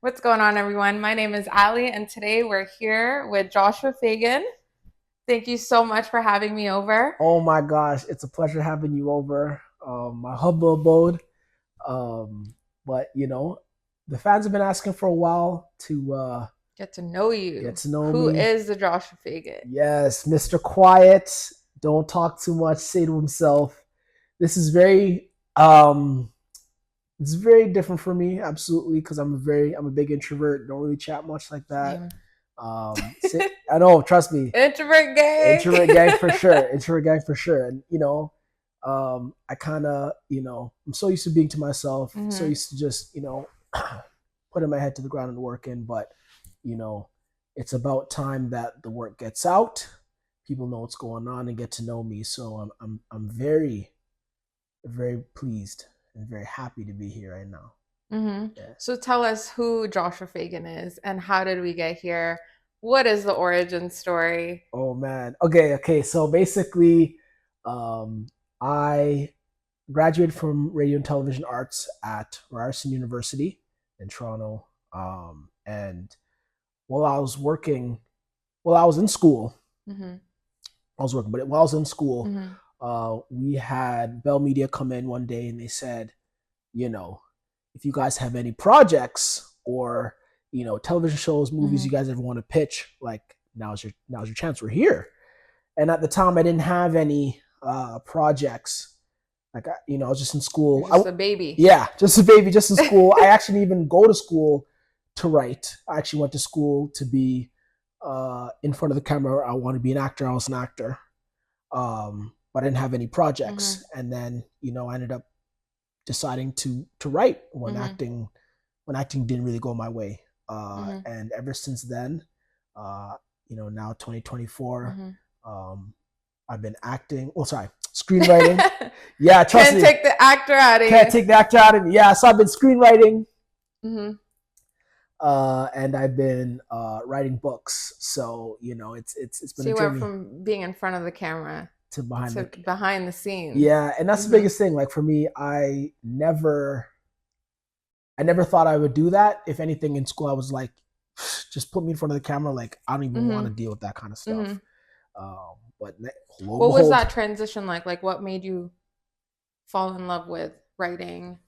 What's going on, everyone? My name is Ali, and today we're here with Joshua Fagan. Thank you so much for having me over. Oh my gosh, it's a pleasure having you over. My humble abode. Um, but the fans have been asking for a while to Get to know get you. to know Who me. is the Joshua Fagan? Yes, Mr. Quiet. Don't talk too much. Say to himself. This is it's very different for me, absolutely, because I'm a big introvert. Don't really chat much like that. Same. I know, trust me. Introvert gang. Introvert gang for sure. Introvert gang for sure. And I kind of, I'm so used to being to myself, so hmm used to just, putting my head to the ground and working. But you know, it's about time that the work gets out. People know what's going on and get to know me. So I'm very, very pleased and very happy to be here right now. hmm Yeah. So tell us who Joshua Fagan is and how did we get here? What is the origin story? Oh man. Okay. So basically, um, I graduated from radio and television arts at Ryerson University in Toronto. And while I was working, while I was in school, hmm I was working, but while I was in school, hmm we had Bell Media come in one day and they said, you know, if you guys have any projects or television shows, movies hmm you guys ever want to pitch, like now's your chance. We're here. And at the time, I didn't have any projects. Like I was just in You're school. just a baby. Yeah, just a baby, just in school. I actually didn't even go to school to write. I actually went to school to be in front of the camera. I wanted to be an actor. I was an actor, but I didn't have any projects. hmm And then I ended up deciding to write hmm when acting didn't really go my way. hmm And ever since then, uh, now 2024, hmm um, I've been acting. Well, sorry, screenwriting. Yeah, trust Can't me, take the actor out of can't you. take the actor out of me. Yeah, so I've been screenwriting, hmm and I've been writing books. So it's been So a you went journey from being in front of the camera to behind to the. behind the scenes. Yeah, and that's the hmm biggest thing. Like for me, I never thought I would do that. If anything, in school, I was like, just put me in front of the camera. Like I don't even want to hmm deal with that kind of hmm stuff. But lo and What was behold, that transition like? Like, what made you fall in love with writing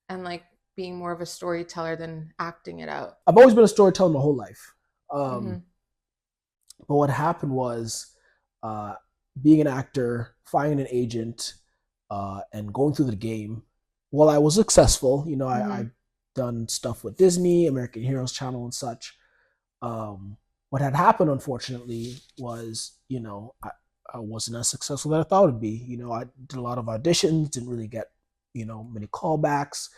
and like being more of a storyteller than acting it out? I've always been a storyteller my whole life. Um, hmm but what happened was, uh, being an actor, finding an agent, and going through the game. While I was successful, hmm I've done stuff with Disney, American Heroes Channel, and such. What had happened, unfortunately, was I wasn't as successful as I thought it'd be. I did a lot of auditions, didn't really get many callbacks,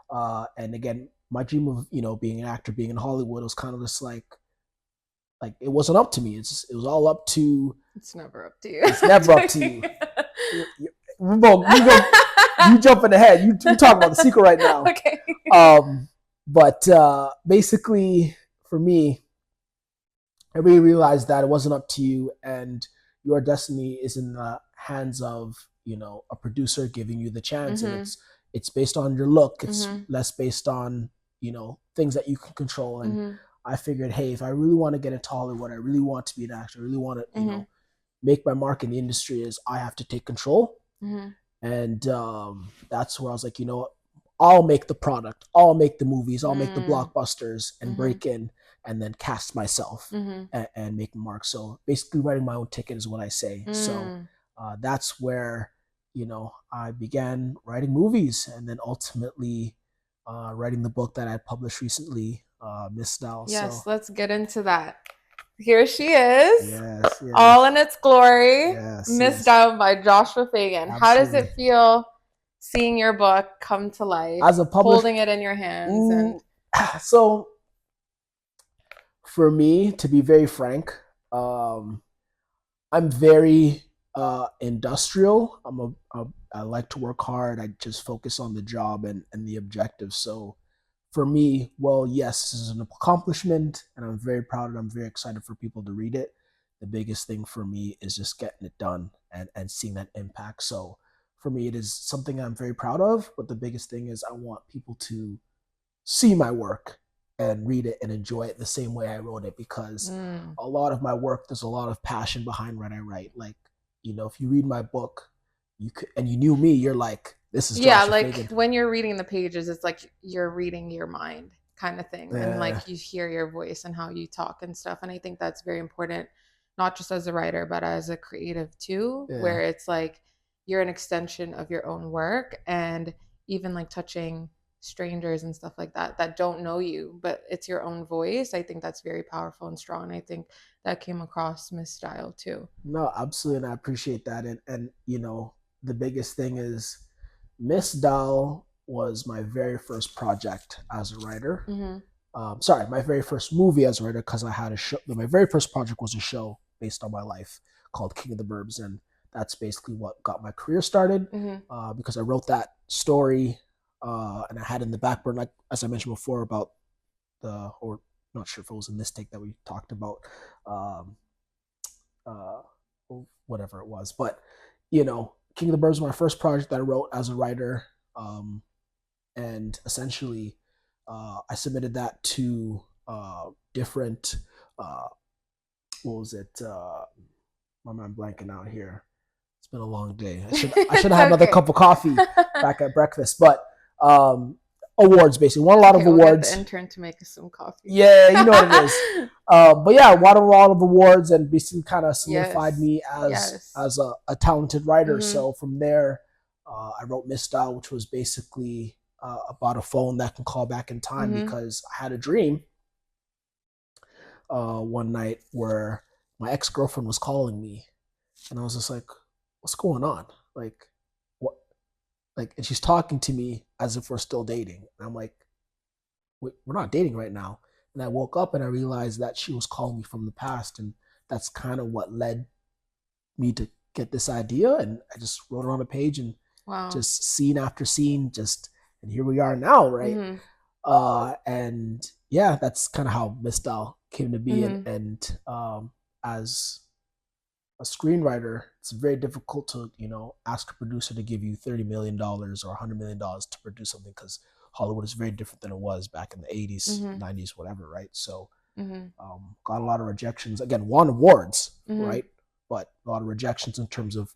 and again, my dream of being an actor, being in Hollywood, was kind of just like it wasn't up to me. It was all up to. It's never up to you. It's never up to you. You jumping ahead. You talk about the secret right now. Okay. Um, but basically, for me, I really realized that it wasn't up to you, and your destiny is in the hands of a producer giving you the chance, and hmm it's based on your look. It's hmm less based on things that you can control. And hmm I figured, hey, if I really want to get into Hollywood, I really want to be an actor, I really want to hmm make my mark in the industry, is I have to take control. hmm And that's where I was like, I'll make the product, I'll make the movies, I'll make the hmm blockbusters and hmm break in, and then cast myself hmm and make the mark. So basically, writing my own ticket is what I say. So Mm. that's where I began writing movies, and then ultimately writing the book that I published recently, Misdial. So Yes, let's get into that. Here she is, yes, all yes, in its glory, yes, Misdial by Joshua Fagan. How does absolutely. it feel seeing your book come to life, As a published, holding it in your hands, mm, and so for me, to be very frank, um, I'm very industrial. I like to work hard. I just focus on the job and the objective. So for me, well, yes, this is an accomplishment, and I'm very proud and I'm very excited for people to read it. The biggest thing for me is just getting it done and seeing that impact. So for me, it is something I'm very proud of. But the biggest thing is I want people to see my work and read it and enjoy it the same way I wrote it, because Mm. a lot of my work, there's a lot of passion behind what I write. Like, if you read my book, you could, and you knew me, you're like, this is Yeah, Joshua like Fagan. when you're reading the pages, it's like you're reading your mind kind of thing. And Uh, like you hear your voice and how you talk and stuff. And I think that's very important, not just as a writer, but as a creative too, yeah. where it's like you're an extension of your own work and even like touching strangers and stuff like that that don't know you, but it's your own voice. I think that's very powerful and strong. And I think that came across Misdial too. No, absolutely, and I appreciate that. And the biggest thing is, Misdial was my very first project as a writer. Mm-hmm. Sorry, my very first movie as a writer, because I had a show. My very first project was a show based on my life called King of the Burbs, and that's basically what got my career started. Mm-hmm. Because I wrote that story, and I had in the backburner, like as I mentioned before, about or not sure if it was in this take that we talked about, um, uh, whatever it was, but King of the Birds was my first project that I wrote as a writer, and essentially, I submitted that to different. Uh, what was it? My mind blanking out here. It's been a long day. I should It's have had another okay. cup of coffee back at breakfast, but um, awards basically won a lot of Okay, we'll get the awards. intern to make us some coffee. Yeah, you know what it is. But yeah, I won a lot of awards and basically kind of solidified Yes. me Yes. as a talented writer. Mm-hmm. So from there, I wrote Misdial, which was basically about a phone that can call back in time, Mm-hmm. because I had a dream one night where my ex girlfriend was calling me, and I was just like, "What's going on? Like, what? Like?" And she's talking to me as if we're still dating. And I'm like, we're not dating right now. And I woke up and I realized that she was calling me from the past. And that's kind of what led me to get this idea. And I just wrote it on a page, and Wow. just scene after scene, and here we are now, right? Mm-hmm. And yeah, that's kind of how Misdial came to be. And, Mm-hmm. as a screenwriter, it's very difficult to ask a producer to give you $30 million or $100 million to produce something, because Hollywood is very different than it was back in the 80s, Mm-hmm. 90s, whatever, right? So Mm-hmm. got a lot of rejections. Again, won awards, Mm-hmm. right? But a lot of rejections in terms of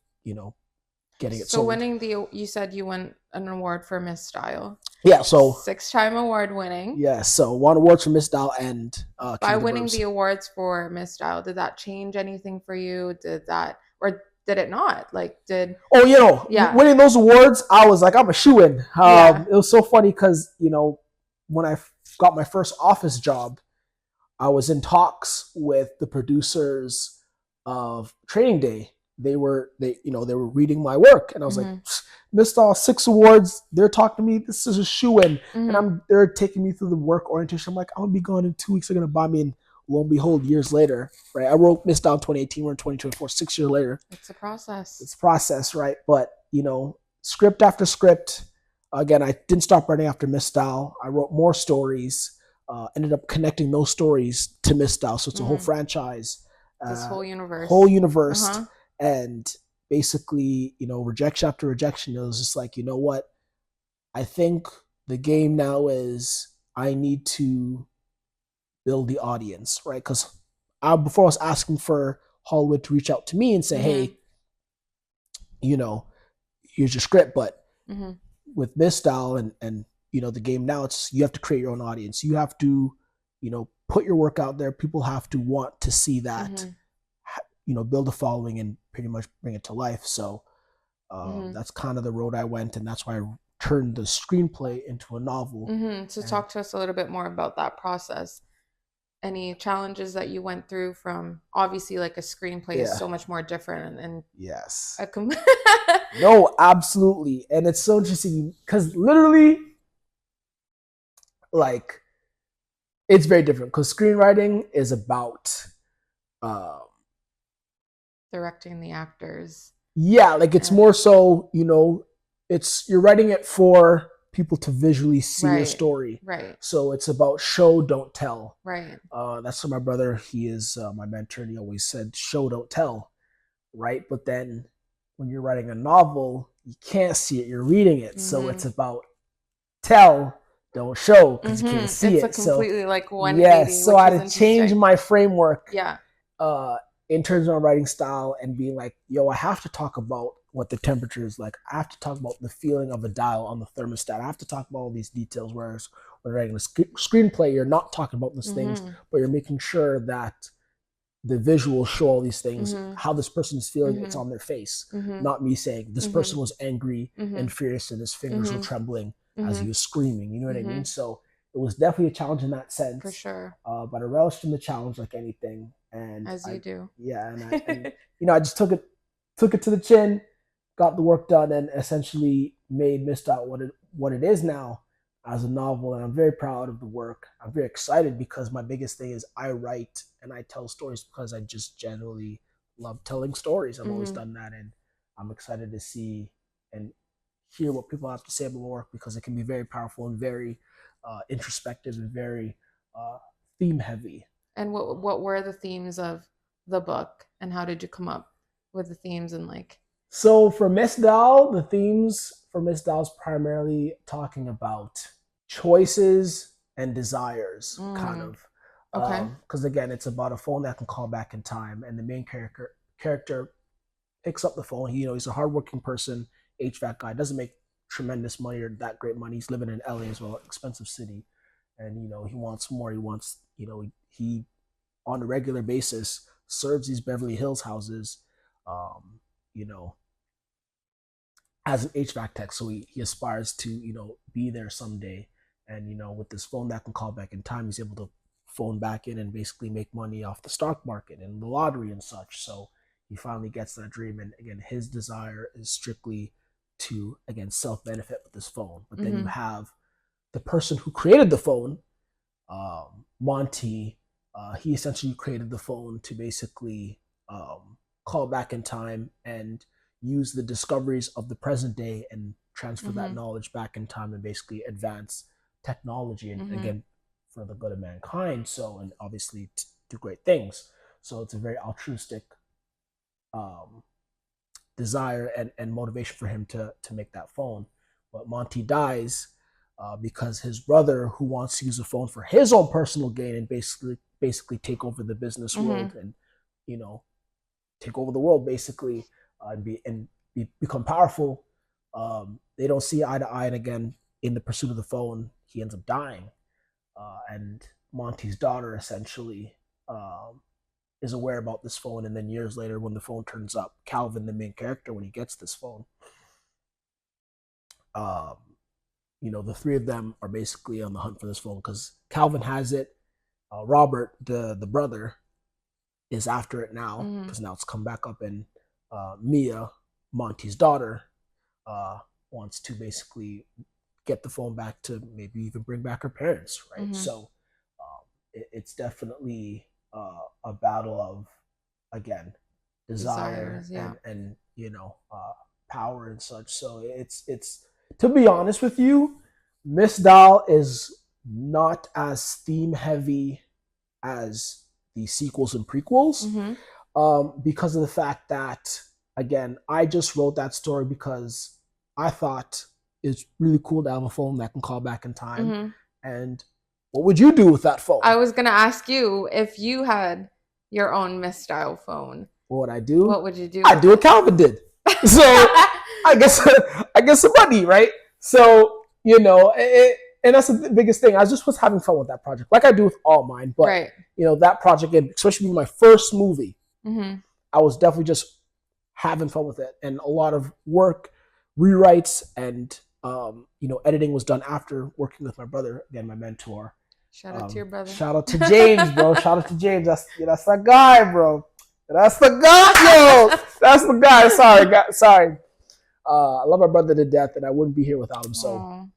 getting it So sold. winning you said you won an award for Misdial. Yeah, so 6-time award winning. yeah, so won awards for Misdial and King By of the winning Burbs. the awards for Misdial, did that change anything for you? Did that, or did it not? Like, did, Oh, yeah, winning those awards, I was like, I'm a shoe in. yeah. It was so funny because when I got my first office job, I was in talks with the producers of Training Day. They were reading my work, and I was like, Mm-hmm. missed all 6 awards. They're talking to me. This is a shoe in, and Mm-hmm. they're taking me through the work orientation. I'm like, I'm gonna be gone in 2 weeks. They're gonna buy me, and lo and behold, years later, right? I wrote Misdial in 2018. We're in 2024. 6 years later, It's a process. it's a process, right? But script after script. Again, I didn't stop writing after Misdial. I wrote more stories. Ended up connecting those stories to Misdial, so it's a whole Mm-hmm. franchise, This whole whole universe. universe, Uh-huh. and basically, rejection after rejection. It was just like, you know what? I think the game now is I need to build the audience, right? Because before I was asking for Hollywood to reach out to me and say, Mm-hmm. hey, here's your script, but Mm-hmm. with Misdial and the game now, it's you have to create your own audience. You have to put your work out there. People have to want to see that, Mm-hmm. build a following and pretty much bring it to life. So Mm-hmm. that's kind of the road I went, and that's why I turned the screenplay into a novel. Mm-hmm. So And talk to us a little bit more about that process. Any challenges that you went through from, obviously, like a screenplay is yeah, so much more different and yes, a no, absolutely. And it's so interesting because literally, like, it's very different because screenwriting is about uh, directing the actors. yeah, like it's And more so, it's you're writing it for people to visually see your right, story. right, So it's about show, don't tell. right. That's what my brother, he is my mentor, and he always said, show, don't tell, right? But then when you're writing a novel, you can't see it, you're reading it. So Mm-hmm. it's about tell, don't show because you can't see It's a it. So completely like yes, 180, so which I is had to change interesting. my framework Yeah. uh, in terms of my writing style and being like, yo, I have to talk about what the temperature is like. I have to talk about the feeling of a dial on the thermostat. I have to talk about all these details. Whereas when writing a screenplay, you're not talking about those things, Mm-hmm. but you're making sure that the visuals show all these things. Mm-hmm. How this person is feeling, it's Mm-hmm. on their face. Mm-hmm. Not me saying this Mm-hmm. person was angry Mm-hmm. and furious and his fingers were Mm-hmm. trembling as Mm-hmm. he was screaming. You know what I Mm-hmm. mean? So it was definitely a challenge in that For sense. sure. But I relished in the challenge like anything. And As you do. I just took it to the chin, got the work done, and essentially made Misdial what it is now as a novel. And I'm very proud of the work. I'm very excited because my biggest thing is I write and I tell stories because I just generally love telling stories. I've always Mm-hmm. done that, and I'm excited to see and hear what people have to say about my work because it can be very powerful and very introspective and very uh, theme heavy. And what were the themes of the book, and how did you come up with the themes and like? So for Misdial, the themes for Misdial is primarily talking about choices and desires, kind Mm, of. okay. Because again, it's about a phone that can call back in time, and the main character picks up the phone. He's a hardworking person, HVAC guy, doesn't make tremendous money or that great money. He's living in LA as well, expensive city, and he wants more. He wants he on a regular basis serves these Beverly Hills houses. Um, you know, as an HVAC tech, so he aspires to be there someday. And with this phone that can call back in time, he's able to phone back in and basically make money off the stock market and the lottery and such. So he finally gets that dream, and again, his desire is strictly to again self benefit with this phone. But then you Mm-hmm. have the person who created the phone, Monty. He essentially created the phone to basically call back in time and use the discoveries of the present day and transfer that Mm-hmm. knowledge back in time and basically advance technology and Mm-hmm. again for the good of mankind. So and obviously do great things. So it's a very altruistic um, desire and motivation for him to make that phone. But Monty dies because his brother, who wants to use the phone for his own personal gain and basically take over the business Mm-hmm. world and take over the world basically become powerful. They don't see eye to eye, and again, in the pursuit of the phone, he ends up dying. And Monty's daughter essentially is aware about this phone, and then years later, when the phone turns up, Calvin, the main character, when he gets this phone, um, the three of them are basically on the hunt for this phone because Calvin has it. Robert, the brother, is after it now Mm-hmm. because now it's come back up, and Mia, Monty's daughter, uh, wants to basically get the phone back to maybe even bring back her parents, right? Mm-hmm. So it's definitely a battle of again desire Desires, yeah. and power and such. So it's to be honest with you, Miss Doll is not as theme heavy as the sequels and prequels Mm-hmm. because of the fact that again I just wrote that story because I thought it's really cool to have a phone that can call back in time. Mm-hmm. And what would you do with that phone? I was gonna ask you if you had your own Misdial phone, What would I what do? would you do I'd with do what it? Calvin did. So I guess I guess some money, right? So and that's the biggest thing. I just was having fun with that project, like I do with all mine. But Right. that project, especially being my first movie, Mm-hmm. I was definitely just having fun with it, and a lot of work, rewrites, and editing was done after working with my brother, again, my mentor. Shout out to your brother. Shout out to James, bro. Shout out to James. That's the guy, bro. That's the guy, yo. That's the guy. Sorry. I love my brother to death, and I wouldn't be here without him. So Oh.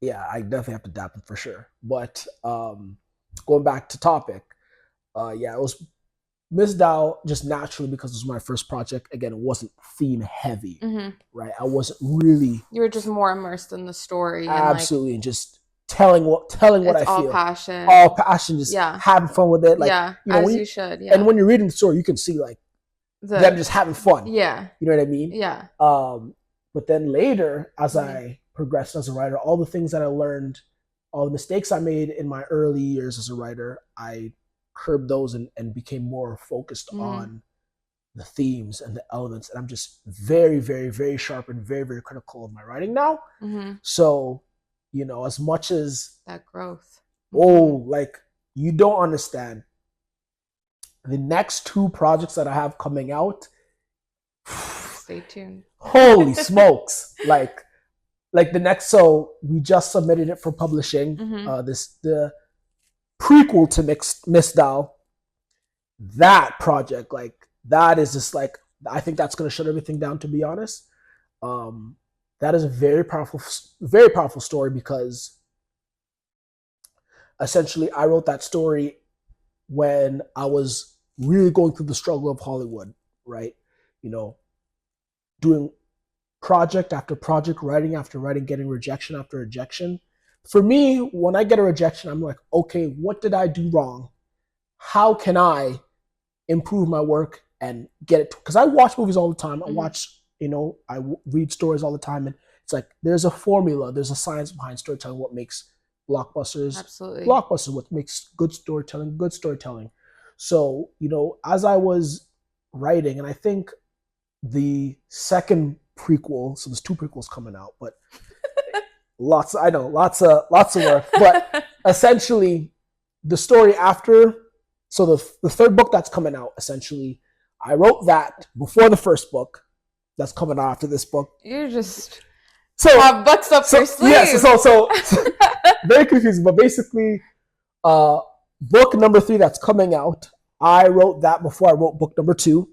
yeah, I definitely have to dap him for sure. But going back to topic, yeah, it was Miss Dow just naturally because it was my first project. Again, it wasn't theme heavy, Mm-hmm. right? I wasn't really You were just more immersed in the story and like absolutely and just telling what it's I all feel, passion. all passion, just Yeah. having fun with it. Like Yeah. As when you should. and Yeah. when you're reading the story, you can see like them The just having fun. yeah. You know what I mean? Yeah. But then later, as Mm-hmm. I progressed as a writer, all the things that I learned, all the mistakes I made in my early years as a writer, I curbed those and became more focused Mm-hmm. on the themes and the elements. And I'm just very, very, very sharp and very, very critical of my writing now. Mm-hmm. So, as much as, That growth. Mm-hmm. oh, like, you don't understand the next two projects that I have coming out, Stay tuned. holy smokes. Like the next, so we just submitted it for publishing. Mm-hmm. The prequel to Misdial, that project, like that is just like, I think that's going to shut everything down, to be honest. um that is a very powerful story, because essentially I wrote that story when I was really going through the struggle of Hollywood, right? you know Doing project after project, writing after writing, getting rejection after rejection. For me, when I get a rejection, I'm like, okay, what did I do wrong? How can I improve my work and get it? Because I watch movies all the time. I Mm-hmm. watch, read stories all the time, and it's like there's a formula, there's a science behind storytelling. What makes blockbusters Absolutely. blockbusters? What makes good storytelling good storytelling? So, as I was writing, and I think the second prequel, so there's two prequels coming out, but I know, lots of work, but essentially the story after, so the third book that's coming out, essentially I wrote that before the first book that's coming out after this book. You just So have books up your yes, sleeve. so very confusing, but basically, uh book number 3 that's coming out, I wrote that before I wrote book number 2,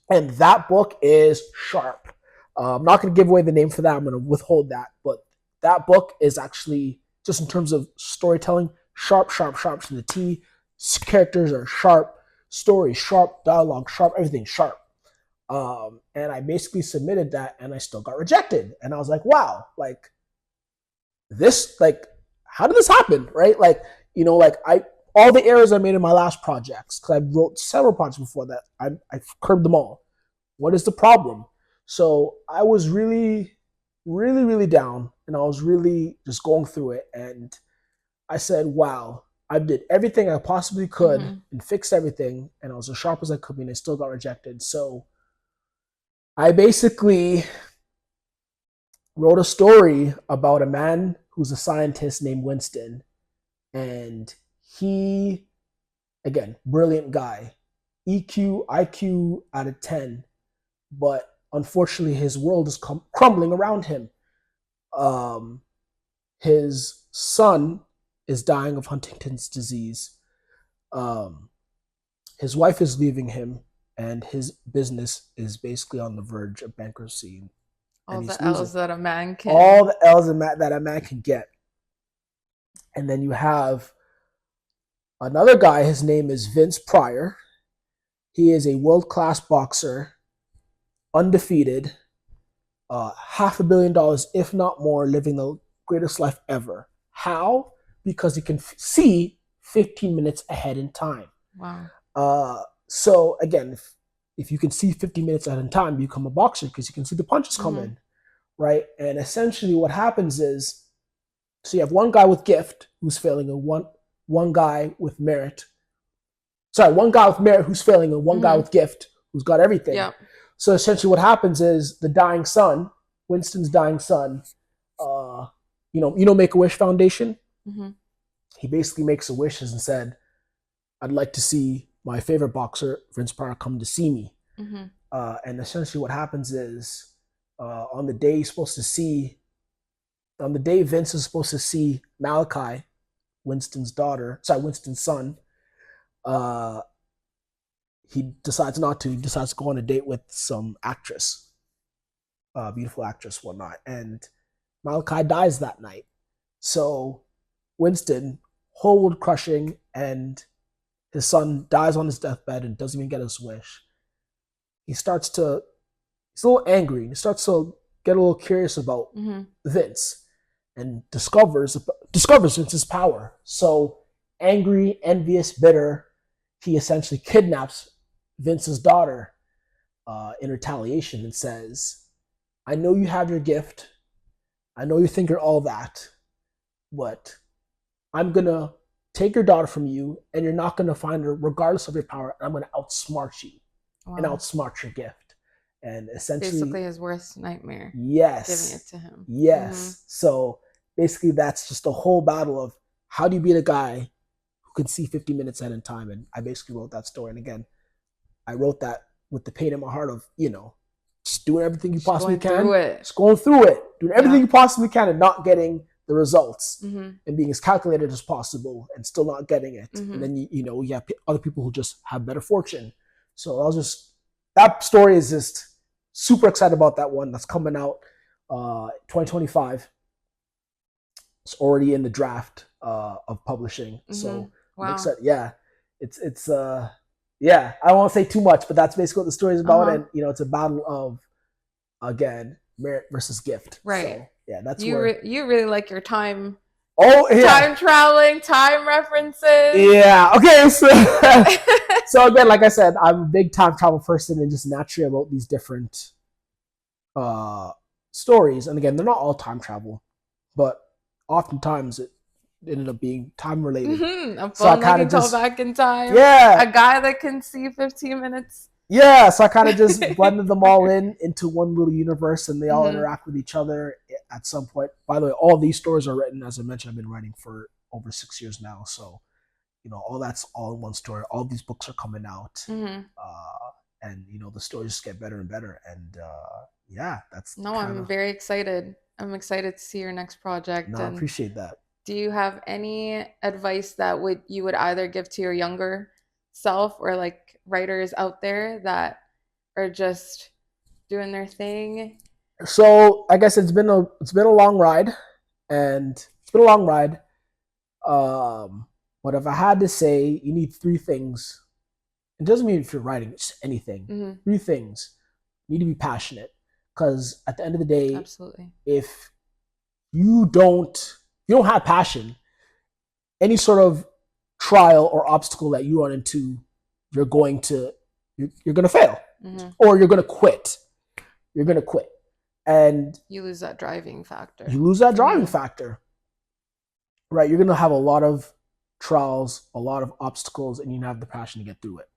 and that book is sharp. I'm not going to give away the name for that. I'm going to withhold that. But that book is actually, just in terms of storytelling, sharp, sharp, sharp to the T. Characters are sharp, story sharp, dialogue sharp, everything sharp. And I basically submitted that, and I still got rejected. And I was like, wow, like this, like, how did this happen, right? Like, all the errors I made in my last projects, because I wrote several projects before that, I curbed them all. What is the problem? So I was really, really, really down, and I was really just going through it. And I said, wow, I did everything I possibly could Mm-hmm. and fixed everything, and I was as sharp as I could be, and I still got rejected. So I basically wrote a story about a man who's a scientist named Winston. And he, again, brilliant guy, EQ, IQ out of 10, but unfortunately his world is crumbling around him. Um, his son is dying of Huntington's disease. Um, his wife is leaving him, and his business is basically on the verge of bankruptcy, and All he's the losing L's that a man all can. the L's that a man can get. And then you have another guy. His name is Vince Pryor. He is a world class boxer, undefeated, $500 million, if not more, living the greatest life ever. How? Because he can see 15 minutes ahead in time. Wow. So again, if you can see 15 minutes ahead in time, you become a boxer because you can see the punches Mm-hmm. coming, right? And essentially, what happens is, so you have one guy with gift who's failing, and one guy with merit. Sorry, one guy with merit who's failing, and one guy Mm-hmm. with gift who's got everything. Yep. So essentially, what happens is the dying son, Winston's dying son, uh, Make a Wish Foundation. Mm-hmm. He basically makes a wish and said, "I'd like to see my favorite boxer, Vince Pryor, come to see me." Mm-hmm. And essentially, what happens is, on the day he's supposed to see, on the day Vince is supposed to see Malachi, Winston's son, uh, he decides not to. He decides to go on a date with some actress, beautiful actress, whatnot. And Malachi dies that night. So Winston, whole world crushing, and his son dies on his deathbed and doesn't even get his wish. He starts to, he's a little angry. He starts to get a little curious about Mm-hmm. Vince, and discovers Vince's power. So angry, envious, bitter, he essentially kidnaps Vince's daughter, in retaliation, and says, "I know you have your gift. I know you think you're all that, but I'm gonna take your daughter from you, and you're not gonna find her regardless of your power. And I'm gonna outsmart you and Wow. outsmart your gift. And essentially, Basically his worst nightmare, giving it yes, to him. Mm-hmm. yes. So basically, that's just a whole battle of how do you beat a guy who can see 50 minutes ahead in time. And I basically wrote that story. And again, I wrote that with the pain in my heart of, just doing everything you Just possibly going can, through it. just going through it, doing everything Yeah. you possibly can and not getting the results, Mm-hmm. and being as calculated as possible and still not getting it. And Mm-hmm. then, you have other people who just have better fortune. So that story is just super excited about that one that's coming out 2025. It's already in the draft of publishing. Mm-hmm. So I'm Wow. excited. Yeah, it's yeah. I won't say too much, but that's basically what the story is about. Uh-huh. And it's a battle of, again, merit versus gift. Right. So yeah, that's You where. you really like your Oh yeah, time traveling, time references. yeah. Okay, so so again, like I said, I'm a big time travel person, and just naturally I wrote these different uh stories. And again, they're not all time travel, but oftentimes it ended up being time related. Mm-hmm. A So I phone that kind of can call just, back in time. A yeah, guy that can see 15 minutes. yeah. So I kind of just blended them all into one little universe, and they all Mm-hmm. interact with each other at some point. By the way, all these stories are written, as I mentioned, I've been writing for over 6 years now. So all that's all in one story. All these books are coming out, Mm-hmm. and the stories just get better and better. And yeah, that's No, kind I'm of. very excited. I'm excited to see your next project. No, I And appreciate that. do you have any advice that would either give to your younger self or like writers out there that are just doing their thing? So I guess it's been a long ride, and it's been a long ride. Um, but if I had to say, you need three things. It doesn't mean if you're writing, just anything. Mm-hmm. Three things. You need to be passionate, because at the end of the day, Absolutely. if you don't have passion, any sort of trial or obstacle that you run into, you're going to you're going to fail, Mm-hmm. or you're going to quit. You're going to quit, and You lose that driving factor. you lose that driving Mm-hmm. factor. Right? You're going to have a lot of trials, a lot of obstacles, and you have the passion to get through it.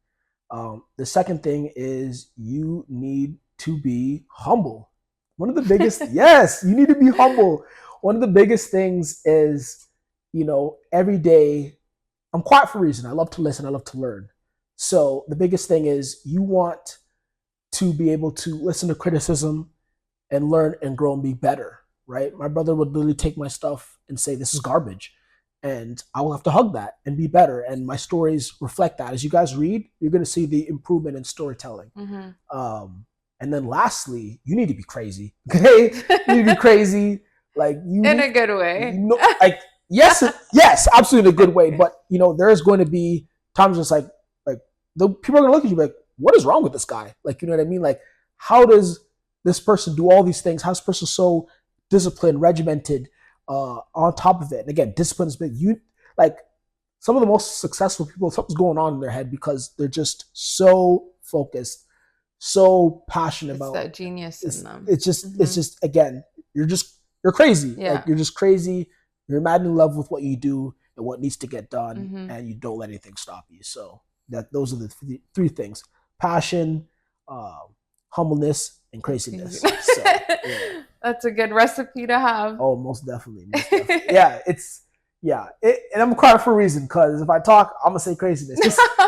The second thing is you need to be humble. One of the biggest, yes, you need to be humble. One of the biggest things is, every day, I'm quiet for a reason. I love to listen, I love to learn. So the biggest thing is you want to be able to listen to criticism and learn and grow and be better, right? My brother would literally take my stuff and say, "This is garbage." And I will have to hug that and be better. And my stories reflect that. As you guys read, you're going to see the improvement in storytelling. Mm-hmm. And then lastly, you need to be crazy. Okay? You need to be crazy. Like In a good way. like, yes, yes, absolutely in a good way. But there's going to be times it's like the people are going to look at you like, what is wrong with this guy? Like, you know what I mean? Like, how does this person do all these things? How's this person so disciplined, regimented, on top of it? And again, discipline is big. You like some of the most successful people, something's going on in their head because they're just so focused, so passionate It's about. that genius in It's them. it's just Mm-hmm. it's just again, you're crazy. Like, Yeah. you're just crazy. You're mad in love with what you do and what needs to get done, Mm-hmm. and you don't let anything stop you. So those are the three things: passion, humbleness, and craziness. So yeah. That's a good recipe to have. Oh, most definitely, most definitely. Yeah, and I'm crying for a reason, because if I talk, I'm gonna say craziness.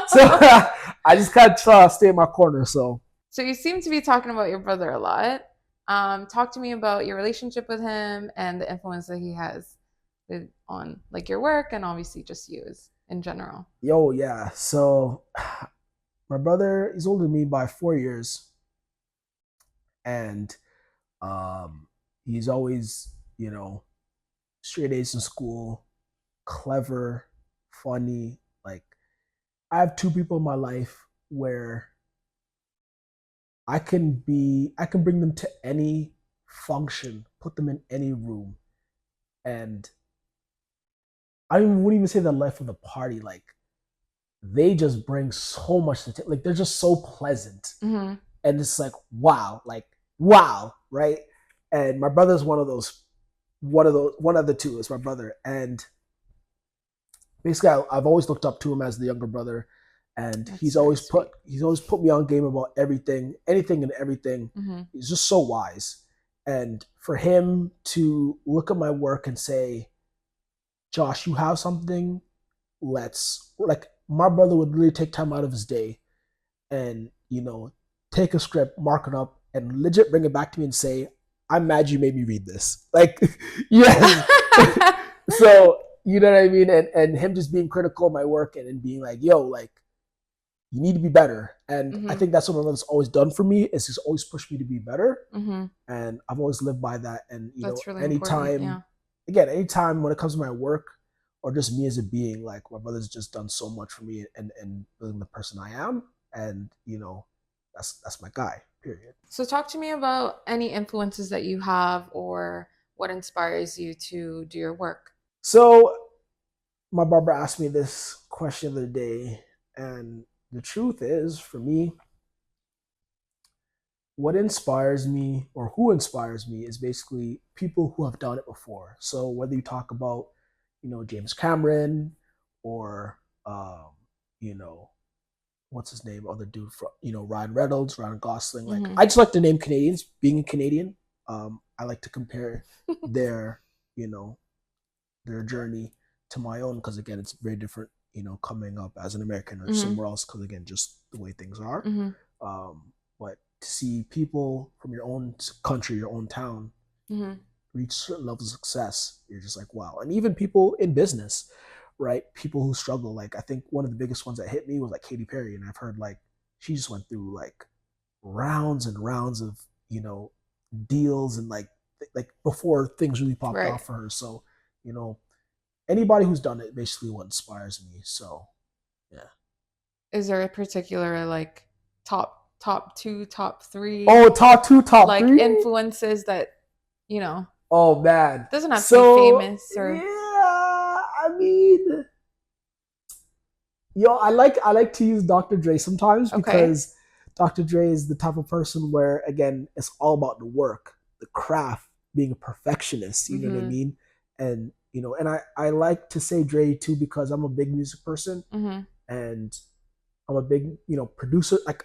So I just kind of stay in my corner. So So you seem to be talking about your brother a lot. Talk to me about your relationship with him and the influence that he has on like your work and obviously just you in general. yeah. So my brother, he's older than me by 4 years, and he's always, straight A's in school, clever, funny. Like, I have two people in my life where I can bring them to any function, put them in any room, and I wouldn't even say the life of the party. Like, they just bring so much to like, they're just so pleasant, Mm-hmm. and it's like, wow, right? And my brother's one of those. one of the two is my brother, and basically I've always looked up to him as the younger brother, and That's very sweet. he's always put me on game about everything, anything and everything. Mm-hmm. He's just so wise, and for him to look at my work and say, "Josh, you have something. Let's like." My brother would really take time out of his day and take a script, mark it up, and legit bring it back to me and say, "I'm mad you made me read this." Like, yes. So you know what I mean, and him just being critical of my work and being like, "Yo, like you need to be better." And I Mm-hmm. think that's what my mother's always done for me is he's always pushed me to be better, Mm-hmm. and I've always lived by that. And That's really important. anytime, Yeah. again, anytime when it comes to my work or just me as a being, like my brother's just done so much for me and building the person I am, and that's my guy. Period. So talk to me about any influences that you have or what inspires you to do your work. So my barber asked me this question the other day, and the truth is, for me, what inspires me or who inspires me is basically people who have done it before. So whether you talk about, James Cameron or, you know, what's his name, other dude from, Ryan Reynolds, Ryan Gosling. Like Mm-hmm. I just like to name Canadians. Being a Canadian, I like to compare their, you know, their journey to my own because again, it's very different. Coming up as an American or Mm-hmm. somewhere else because again, just the way things are. Mm-hmm. But to see people from your own country, your own town, Mm-hmm. reach certain levels of success, you're just like, wow. And even people in business, right? People who struggle. Like I think one of the biggest ones that hit me was like Katy Perry, and I've heard like she just went through like rounds and rounds of deals and like before things really popped Right. off for her. So you know anybody who's done it basically what inspires me. So yeah. Is there a particular like top two, top three Oh, top two, top like three. influences that you know Oh man. doesn't have to be So famous yeah, or I mean, I like to use Dr. Dre sometimes okay. because Dr. Dre is the type of person where again it's all about the work, the craft, being a perfectionist. You know what I Mm-hmm. mean? And I like to say Dre too because I'm a big music person Mm-hmm. and I'm a big producer. Like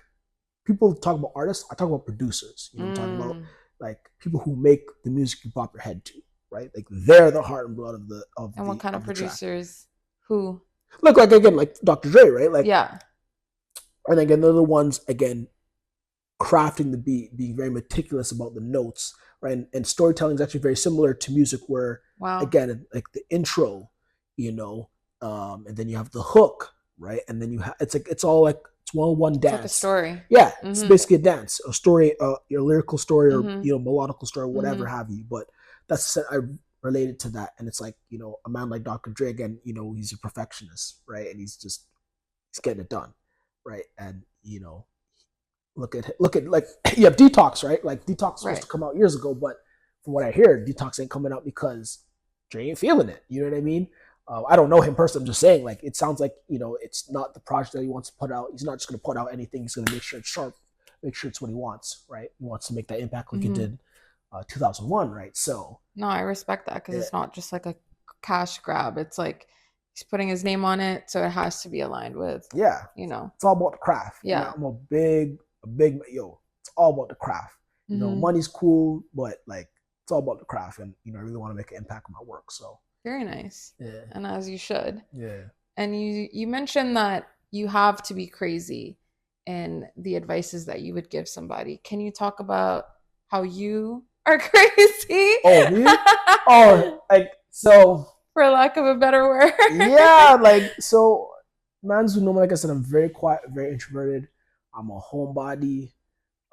people talk about artists, I talk about producers. I'm talking about Mm. like people who make the music you pop your head to, right? Like they're the heart and blood of the And what kind of track. producers? Who? Look like again like Dr. Dre, right? Like Yeah. and again they're the ones again crafting the beat, being very meticulous about the notes, right? And storytelling is actually very similar to music, where Wow. again, like the intro, and then you have the hook, right? And then you have it's all like it's one It's like a dance. story. Yeah, it's Mm-hmm. basically a dance, a story, your lyrical story, or Mm-hmm. melodical story, whatever Mm-hmm. have you. But that's I related to that, and it's like a man like Dr. Dre again, he's a perfectionist, right? And he's getting it done, right? And look at like you have Detox, right? Like Detox was supposed Right. to come out years ago, but from what I hear, Detox ain't coming out because Dre ain't feeling it. You know what I mean? I don't know him personally. I'm just saying, like, it sounds like it's not the project that he wants to put out. He's not just going to put out anything. He's going to make sure it's sharp, make sure it's what he wants, right? He wants to make that impact like he Mm-hmm. did 2001, right? So No, I respect that because yeah, it's not just like a cash grab. It's like he's putting his name on it, so it has to be aligned with, yeah, you know. it's all about the craft. And Yeah. I'm a big yo. It's all about the craft. Mm-hmm. Money's cool, but like it's all about the craft, and I really want to make an impact on my work. So Very nice. yeah, And as you should. yeah. And you mentioned that you have to be crazy in the advices that you would give somebody. Can you talk about how you are crazy? Oh me? Oh, like so. For lack of a better word. Yeah, like so. Man's who know me, like I said, I'm very quiet, very introverted. I'm a homebody.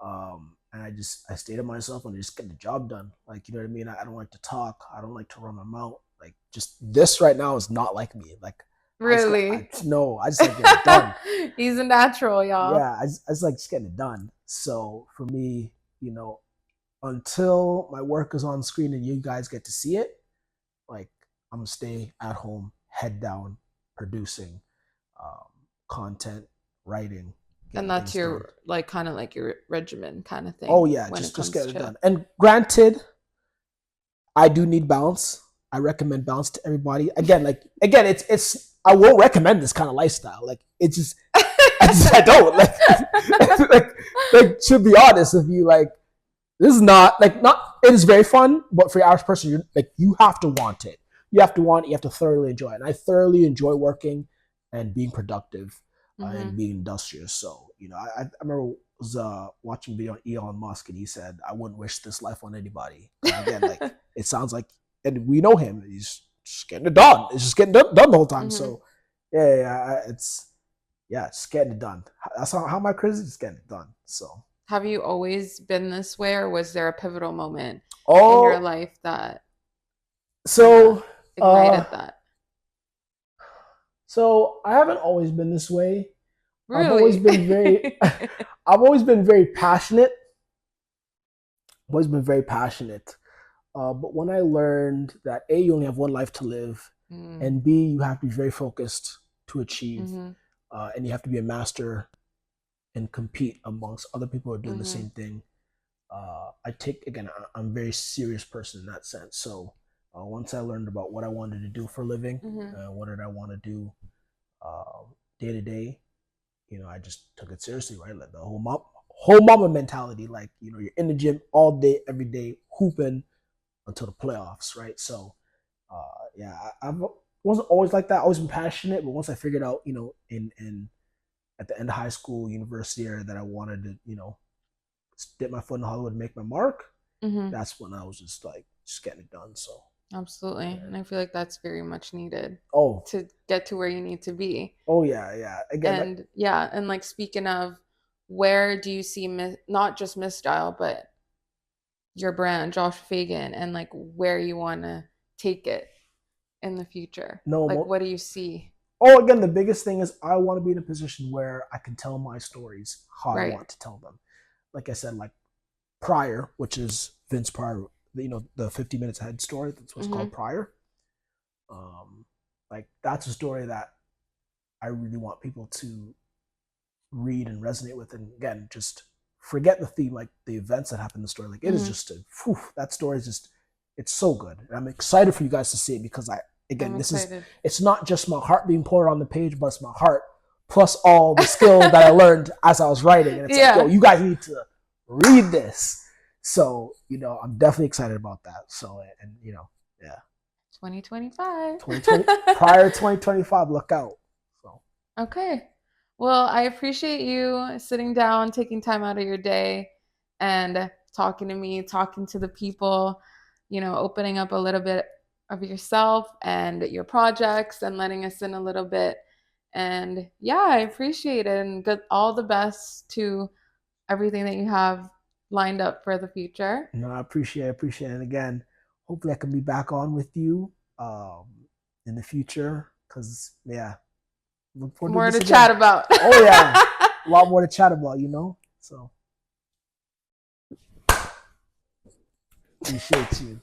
And I stay to myself and I just get the job done. Like, you know what I mean? I don't like to talk. I don't like to run my mouth. Like, just this right now is not like me. Like, Really? I just like getting it done. He's a natural, y'all. Yeah, I just like just getting it done. So for me, until my work is on screen and you guys get to see it, like I'm gonna stay at home, head down, producing um, content, writing, And getting that's things done. your like kind of like your regimen kind of Oh thing yeah, when it just comes get it to done. And granted, I do need balance. I recommend balance to everybody. Again, it's I won't recommend this kind of lifestyle. Like it's just I don't like to be honest with you, like this is not it is very fun, but for your average person, you have to want it. You have to want it, you have to thoroughly enjoy it. And I thoroughly enjoy working and being productive and Mm-hmm. being industrious. So, I remember was watching a video on Elon Musk, and he said, I wouldn't wish this life on anybody. Because again, like it sounds like, and we know him, he's just getting it done. It's just getting done the whole time. Mm-hmm. So yeah, it's getting it done. That's how my crazy is getting it done. So Have you always been this way, or was there a pivotal moment in your oh, life that kind of so uh, ignited that? so I haven't always been this way. I've always Really? been very, I've always been very passionate. I've always been very passionate. But when I learned that A, you only have one life to live, Mm, and B, you have to be very focused to achieve, mm-hmm. and you have to be a master and compete amongst other people who are doing the Mm-hmm. same thing. I'm a very serious person in that sense. So once I learned about what I wanted to do for a living, Mm-hmm. what did I want to do day to day, I just took it seriously, right? Like the whole mama mentality. Like you're in the gym all day, every day, hooping until the playoffs, right? So, yeah, I wasn't always like that. I always been passionate, but once I figured out, in at the end of high school, university era, that I wanted to, dip my foot in Hollywood and make my mark, Mm-hmm. that's when I was just getting it done. So, Absolutely. yeah. And I feel like that's very much needed Oh, to get to where you need to be. oh yeah, yeah. Again, like And yeah, and like speaking of, where do you see not just Misdial, but your brand, Josh Fagan, and like where you want to take it in the future? no Like, more. what do you see? Oh, again, the biggest thing is I want to be in a position where I can tell my stories how I Right. want to tell them. Like I said, like Prior, which is Vince Pryor, the 50 Minutes Ahead story. That's what's Mm-hmm. called Prior. Um, like that's a story that I really want people to read and resonate with. And again, just forget the theme, like the events that happen in the story. Like it is Mm-hmm. just that story is just it's so good. And I'm excited for you guys to see it because I'm this is excited. it's not just my heart being poured on the page, but it's my heart plus all the skill that I learned as I was writing. And it's like, yo, Yeah. you guys need to read this. So, I'm definitely excited about that. So, and yeah. 2025. 2020 prior to 2025, look out. So, Okay. Well, I appreciate you sitting down, taking time out of your day and talking to me, talking to the people, opening up a little bit of yourself and your projects and letting us in a little bit. And yeah, I appreciate it and good all the best to everything that you have lined up for the future. I appreciate it. And again, hopefully I can be back on with you in the future because, yeah, look forward to More this to chat again. about. Oh, yeah. A lot more to chat about, So, appreciate you.